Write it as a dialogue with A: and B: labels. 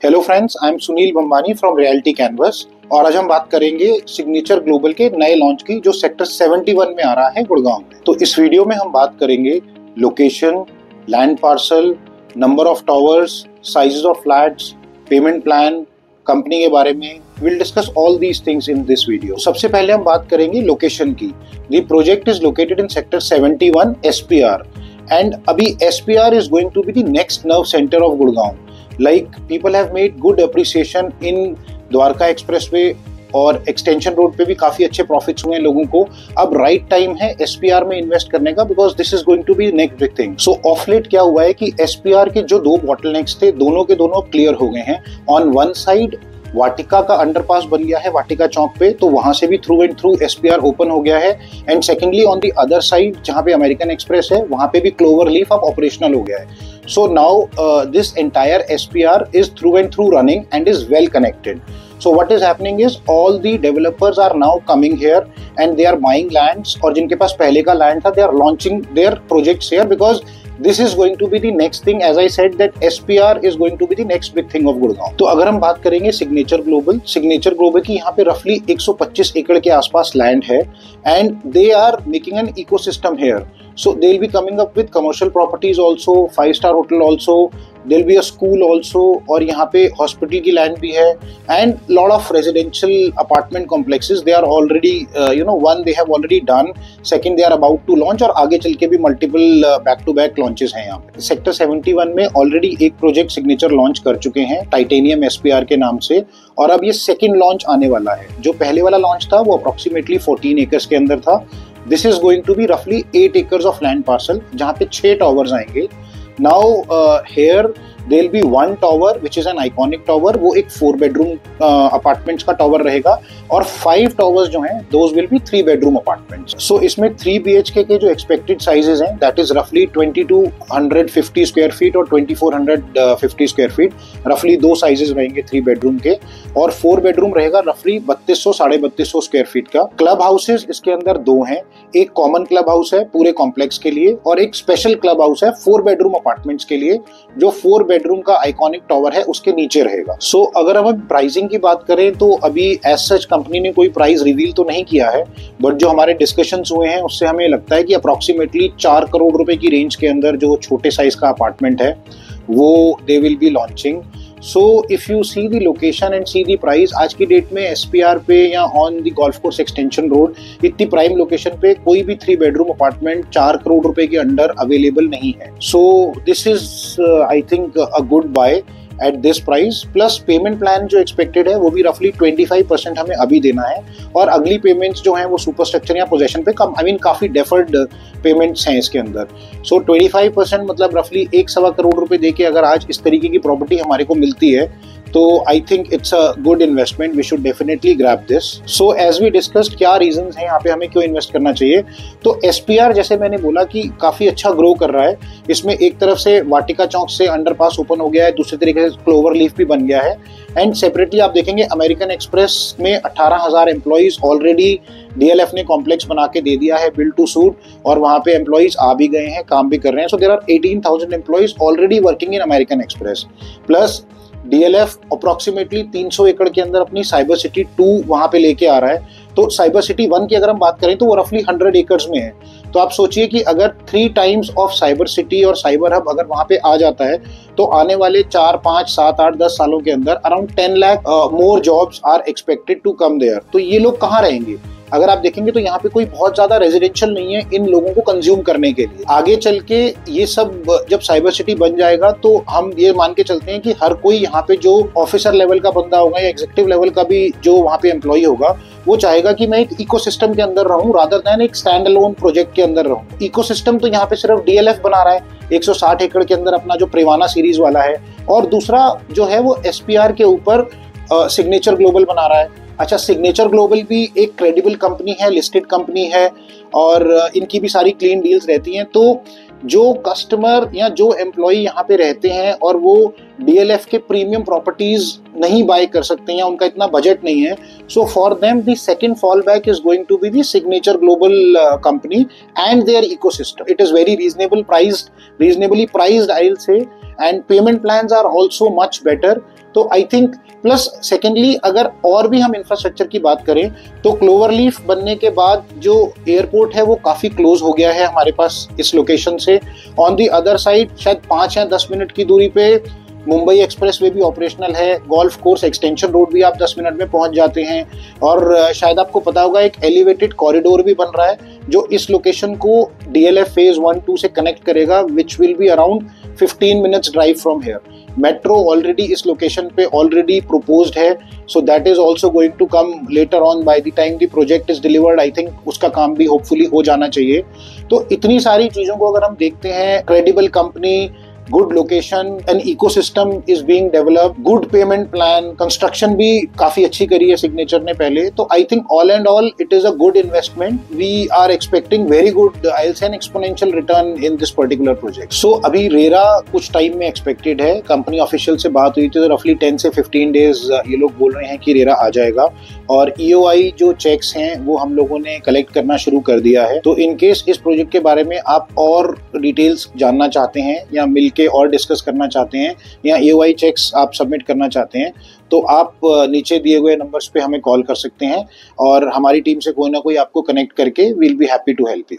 A: Hello friends, I am Sunil Bambani from reality canvas और आज हम बात करेंगे सिग्नेचर ग्लोबल के नए लॉन्च की जो सेक्टर 71 में आ रहा है गुड़गांव में। तो इस वीडियो में हम बात करेंगे location, land parcel, number of towers, sizes of flats, payment plan, company के बारे में। Will discuss all these things in this video. सबसे पहले हम बात करेंगे लोकेशन की। The project is located in sector 71 SPR and अभी SPR is going to be the next nerve centre of Gurgaon. Like people have made good appreciation in Dwarka expressway और extension road पे भी काफी अच्छे प्रॉफिट्स हुए हैं लोगों को। अब राइट टाइम है एसपीआर में इन्वेस्ट करने का because this is going to be next big thing. So of late क्या हुआ है कि एसपीआर के जो दो बॉटलनेक्स थे दोनों के दोनों क्लियर हो गए हैं। ऑन वन साइड वाटिका का अंडरपास बन गया है वाटिका चौक पे, तो वहां से भी through and through SPR open हो गया है। And secondly on the other side जहां पे अमेरिकन एक्सप्रेस है वहां पे भी क्लोवर लीफ अब ऑपरेशनल हो गया है। So now this entire SPR is through and through running and is well connected. So what is happening is all the developers are now coming here and they are buying lands और जिनके पास पहले का land था they are launching their projects here because this is going to be the next thing. As I said that SPR is going to be the next big thing of Gurgaon. तो अगर हम बात करेंगे signature global की यहाँ पे रफली 125 एकड़ के आसपास लैंड है and they are making an ecosystem here. So they'll be coming up with commercial properties also, 5-star hotel also, there'll be a school also और यहाँ पे hospital की land भी है and lot of residential apartment complexes they are already one they have already done, second they are about to launch और आगे चल के भी multiple back to back launches हैं यहाँ पे। सेक्टर 71 में already एक प्रोजेक्ट सिग्नेचर लॉन्च कर चुके हैं टाइटेनियम एसपीआर के नाम से और अब ये सेकेंड लॉन्च आने वाला है। जो पहले वाला लॉन्च था वो अप्रोक्सीमेटली 14 एकर्स के अंदर था। This is going to be roughly 8 acres of land parcel जहाँ पे 6 towers आएंगे। Now here there will be one tower which is an iconic tower, वो एक 4 bedroom apartments का tower रहेगा और 5 towers जो हैं those will be 3 bedroom apartments. So इसमें 3 BHK के जो expected sizes हैं that is roughly 2250 square feet और 2450 square feet, roughly दो sizes रहेंगे 3 bedroom के और 4 bedroom रहेगा roughly 3200-3250 square feet का। क्लब हाउसेज इसके अंदर दो हैं, एक कॉमन क्लब हाउस है पूरे कॉम्प्लेक्स के लिए और एक स्पेशल क्लब हाउस है 4 bedroom अपार्टमेंट्स के लिए जो 4 bedroom का आइकॉनिक टावर है उसके नीचे रहेगा। सो अगर हम प्राइसिंग की बात करें तो अभी एज सच कंपनी ने कोई प्राइस रिवील तो नहीं किया है बट जो हमारे डिस्कशंस हुए हैं उससे हमें लगता है कि अप्रोक्सीमेटली 4 करोड़ रुपए की रेंज के अंदर जो छोटे साइज का अपार्टमेंट है वो they will be launching. So if you see the location and see the price, आज की डेट में एसपीआर पे या on the golf course extension road इतनी प्राइम लोकेशन पे कोई भी 3 bedroom अपार्टमेंट 4 करोड़ रुपए के अंडर अवेलेबल नहीं है। So this is I think a good by at this price. Plus payment plan जो एक्सपेक्टेड है वो भी रफली 25% हमें अभी देना है और अगली पेमेंट्स जो हैं वो सुपर स्ट्रक्चर या पोजेशन पे कम काफी डेफर्ड पेमेंट्स हैं इसके अंदर। सो 25% मतलब रफली 1.25 करोड़ रुपए दे के अगर आज इस तरीके की प्रॉपर्टी हमारे को मिलती है तो I think it's a good investment, we should definitely grab this. So as we discussed क्या रीजंस हैं यहाँ पे हमें क्यों इन्वेस्ट करना चाहिए, तो एसपीआर जैसे मैंने बोला कि काफी अच्छा ग्रो कर रहा है। इसमें एक तरफ से वाटिका चौक से अंडरपास ओपन हो गया है, दूसरी तरीके से क्लोवर लीफ भी बन गया है एंड सेपरेटली आप देखेंगे अमेरिकन एक्सप्रेस में 18,000 एम्प्लॉइज ऑलरेडी डीएलएफ ने कॉम्प्लेक्स बना के दे दिया है बिल्ड टू सूट और वहां पे एम्प्लॉइज आ भी गए हैं, काम भी कर रहे हैं। So there are 18,000 employees already working in American Express. Plus DLF approximately 300 एकड़ के अंदर अपनी साइबर सिटी 2 वहां पे लेके आ रहा है। तो साइबर सिटी 1 की अगर हम बात करें तो वो रफली 100 एकर्स में है। तो आप सोचिए कि अगर 3 times ऑफ साइबर सिटी और साइबर हब अगर वहां पे आ जाता है तो आने वाले 4, 5, 7, 8, 10 सालों के अंदर around 10 lakh more jobs are expected to come there. तो ये लोग कहाँ रहेंगे? अगर आप देखेंगे तो यहाँ पे कोई बहुत ज्यादा रेजिडेंशियल नहीं है इन लोगों को कंज्यूम करने के लिए। आगे चल के ये सब जब साइबर सिटी बन जाएगा तो हम ये मान के चलते हैं कि हर कोई यहाँ पे जो ऑफिसर लेवल का बंदा होगा या एग्जीक्यूटिव लेवल का भी जो वहाँ पे एम्प्लॉय होगा वो चाहेगा कि मैं एक इकोसिस्टम के अंदर रहूं रादर देन एक स्टैंड अलोन प्रोजेक्ट के अंदर रहूं। इकोसिस्टम तो यहाँ पे सिर्फ डीएलएफ बना रहा है 160 एकड़ के अंदर अपना जो प्रेवाना सीरीज वाला है और दूसरा जो है वो एसपीआर के ऊपर सिग्नेचर ग्लोबल बना रहा है। अच्छा, सिग्नेचर ग्लोबल भी एक क्रेडिबल कंपनी है, लिस्टेड कंपनी है और इनकी भी सारी क्लीन डील्स रहती हैं। तो जो कस्टमर या जो एम्प्लॉय यहाँ पे रहते हैं और वो डीएलएफ के प्रीमियम प्रॉपर्टीज नहीं बाय कर सकते या उनका इतना बजट नहीं है, so for them the second fall back is going to be the signature global company and their ecosystem. It is very reasonably priced I will say, and payment plans are also much better. तो I think plus secondly अगर और भी हम infrastructure की बात करें तो cloverleaf बनने के बाद जो एयरपोर्ट है वो काफी क्लोज हो गया है हमारे पास इस लोकेशन से। ऑन दी अदर साइड शायद 5 या 10 मिनट की दूरी पे मुंबई एक्सप्रेस वे भी ऑपरेशनल है, गोल्फ कोर्स एक्सटेंशन रोड भी आप 10 मिनट में पहुंच जाते हैं, और शायद आपको पता होगा एक एलिवेटेड कॉरिडोर भी बन रहा है जो इस लोकेशन को DLF फेज 1-2 से कनेक्ट करेगा, which will be around 15 minutes drive from here. Metro already इस लोकेशन पे ऑलरेडी प्रोपोज्ड है, so that is also going to come later on by the time the project is delivered. I think उसका काम भी hopefully हो जाना चाहिए। तो इतनी सारी चीजों को अगर हम देखते हैं, credible company, good location, an ecosystem is being developed, good payment plan, construction भी काफी अच्छी करी है सिग्नेचर ने पहले, तो I think all and all it is a good investment. We are expecting very good, I will say an exponential return in this particular project. So अभी RERA कुछ टाइम में एक्सपेक्टेड है, कंपनी ऑफिशियल से बात हुई थी तो रफली 10 से 15 डेज ये लोग बोल रहे हैं कि रेरा आ जाएगा, और EOI जो चेक्स हैं वो हम लोगों ने कलेक्ट करना शुरू कर दिया है। तो इन केस इस प्रोजेक्ट के बारे में आप और डिटेल्स जानना चाहते हैं या मिलके और डिस्कस करना चाहते हैं या EOI चेक्स आप सबमिट करना चाहते हैं, तो आप नीचे दिए हुए नंबर्स पे हमें कॉल कर सकते हैं और हमारी टीम से कोई ना कोई आपको कनेक्ट करके will be happy to help you.